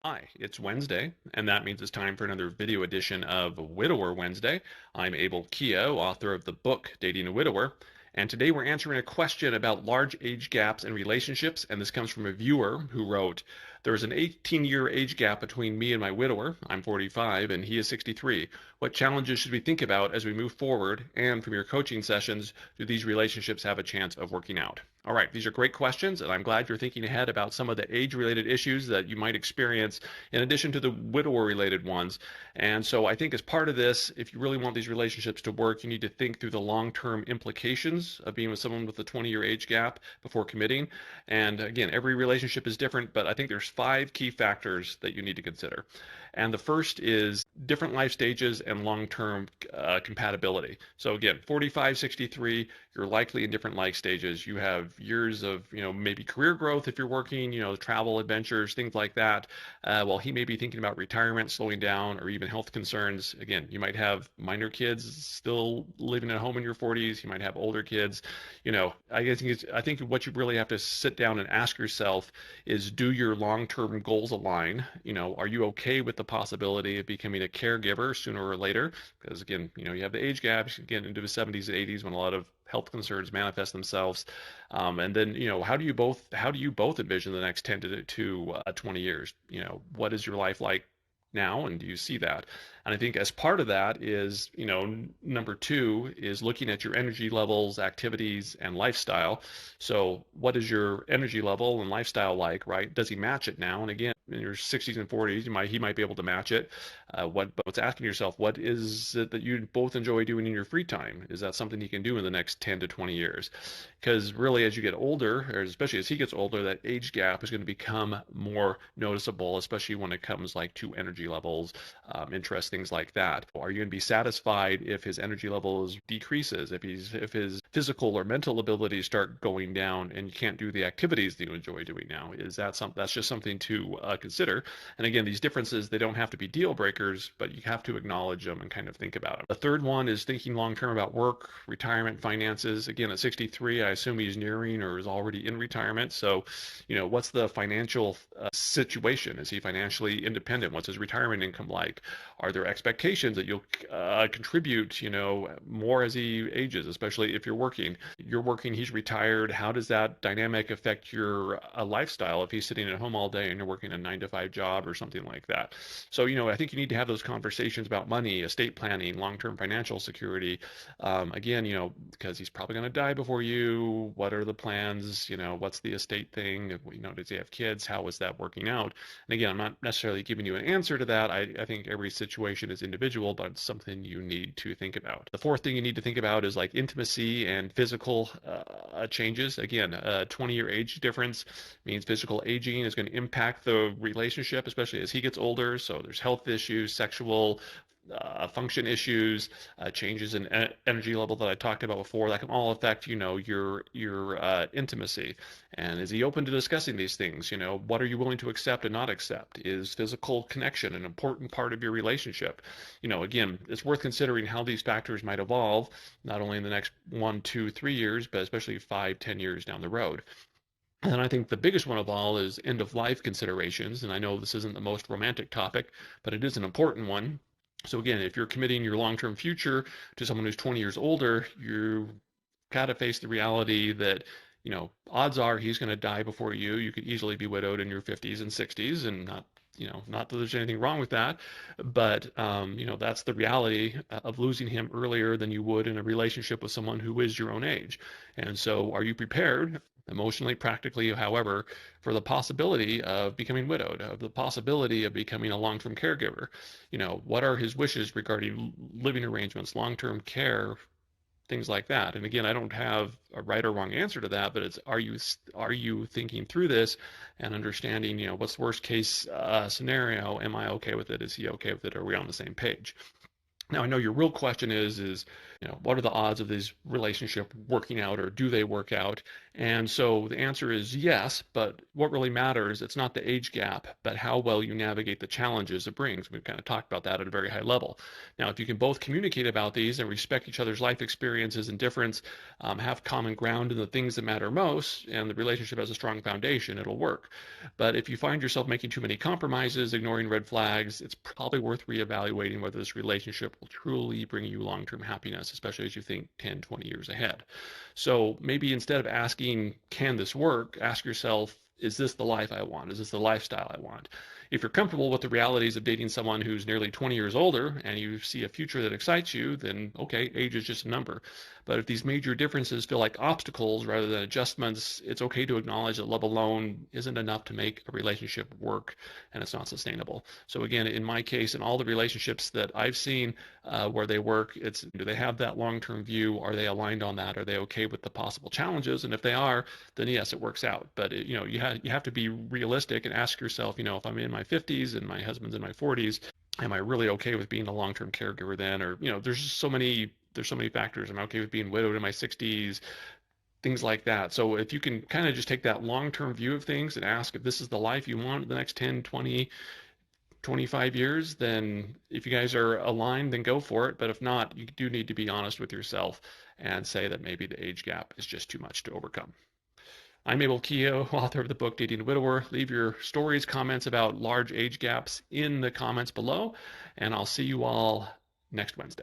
Hi, it's Wednesday, and that means it's time for another video edition of Widower Wednesday. I'm Abel Keough, author of the book Dating a Widower, and today we're answering a question about large age gaps in relationships, and this comes from a viewer who wrote, "There is an 18-year age gap between me and my widower. I'm 45 and he is 63. What challenges should we think about as we move forward? And from your coaching sessions, do these relationships have a chance of working out?" All right, these are great questions, and I'm glad you're thinking ahead about some of the age-related issues that you might experience in addition to the widower-related ones. And so I think as part of this, if you really want these relationships to work, you need to think through the long-term implications of being with someone with a 20-year age gap before committing. And again, every relationship is different, but I think there's five key factors that you need to consider. And the first is different life stages and long-term compatibility. So again, 45, 63, you're likely in different life stages. You have years of, maybe career growth if you're working, travel, adventures, things like that. While he may be thinking about retirement, slowing down, or even health concerns. Again, you might have minor kids still living at home in your 40s. You might have older kids. I think what you really have to sit down and ask yourself is, do your long-term goals align? Are you okay with the possibility of becoming a caregiver sooner or later? Because again, you have the age gaps, get into the 70s and 80s when a lot of health concerns manifest themselves. And then, how do you both envision the next 10 to 20 years? What is your life like now, and do you see that? And I think as part of that is, number two is looking at your energy levels, activities, and lifestyle. So what is your energy level and lifestyle like, right? Does he match it now? And again, in your 60s and 40s, he might be able to match it. But it's asking yourself, what is it that you both enjoy doing in your free time? Is that something you can do in the next 10 to 20 years? Because really, as you get older, or especially as he gets older, that age gap is going to become more noticeable, especially when it comes like to energy levels, interests, things like that. Are you going to be satisfied if his energy levels decreases, if his physical or mental abilities start going down, and you can't do the activities that you enjoy doing now? Is that something that's just something to consider? And again, these differences, they don't have to be deal breakers, but you have to acknowledge them and kind of think about them. The third one is thinking long term about work, retirement, finances. Again, at 63, I assume he's nearing or is already in retirement. So, what's the financial situation? Is he financially independent? What's his retirement income like? Are there expectations that you'll contribute, more as he ages, especially if you're working? You're working, he's retired. How does that dynamic affect your lifestyle if he's sitting at home all day and you're working a 9 to 5 job or something like that? So, I think you need to have those conversations about money, estate planning, long-term financial security. Again, because he's probably going to die before you. What are the plans? What's the estate thing? Does he have kids? How is that working out? And again, I'm not necessarily giving you an answer to that. I think every situation is individual, but it's something you need to think about. The fourth thing you need to think about is like intimacy and physical changes. Again, a 20-year age difference means physical aging is going to impact the relationship, especially as he gets older. So there's health issues, sexual function issues, changes in energy level that I talked about before, that can all affect, your intimacy. And is he open to discussing these things? What are you willing to accept and not accept? Is physical connection an important part of your relationship? Again, it's worth considering how these factors might evolve, not only in the next 1, 2, 3 years, but especially 5, 10 years down the road. And I think the biggest one of all is end of life considerations. And I know this isn't the most romantic topic, but it is an important one. So again, if you're committing your long-term future to someone who's 20 years older, you got to face the reality that, odds are he's going to die before you. You could easily be widowed in your 50s and 60s, and not that there's anything wrong with that, but that's the reality of losing him earlier than you would in a relationship with someone who is your own age. And so, are you prepared emotionally, practically, however, for the possibility of becoming widowed, of the possibility of becoming a long-term caregiver? What are his wishes regarding living arrangements, long-term care, things like that? And again, I don't have a right or wrong answer to that, but it's, are you thinking through this and understanding, what's the worst case scenario? Am I okay with it? Is he okay with it? Are we on the same page? Now, I know your real question is, what are the odds of this relationship working out, or do they work out? And so the answer is yes, but what really matters, it's not the age gap, but how well you navigate the challenges it brings. We've kind of talked about that at a very high level. Now, if you can both communicate about these and respect each other's life experiences and difference, have common ground in the things that matter most, and the relationship has a strong foundation, it'll work. But if you find yourself making too many compromises, ignoring red flags, it's probably worth reevaluating whether this relationship will truly bring you long-term happiness, especially as you think 10, 20 years ahead. So maybe instead of asking, can this work, ask yourself, is this the life I want? Is this the lifestyle I want? If you're comfortable with the realities of dating someone who's nearly 20 years older and you see a future that excites you, then okay, age is just a number. But if these major differences feel like obstacles rather than adjustments, it's okay to acknowledge that love alone isn't enough to make a relationship work, and it's not sustainable. So again, in my case, in all the relationships that I've seen where they work, it's, do they have that long-term view? Are they aligned on that? Are they okay with the possible challenges? And if they are, then yes, it works out. But you have to be realistic and ask yourself, if I'm in my 50s and my husband's in my 40s, am I really okay with being a long-term caregiver then? Or there's just so many factors. I'm okay with being widowed in my 60s, things like that. So if you can kind of just take that long-term view of things and ask if this is the life you want in the next 10, 20, 25 years, then if you guys are aligned, then go for it. But if not, you do need to be honest with yourself and say that maybe the age gap is just too much to overcome. I'm Abel Keough, author of the book Dating a Widower. Leave your stories, comments about large age gaps in the comments below, and I'll see you all next Wednesday.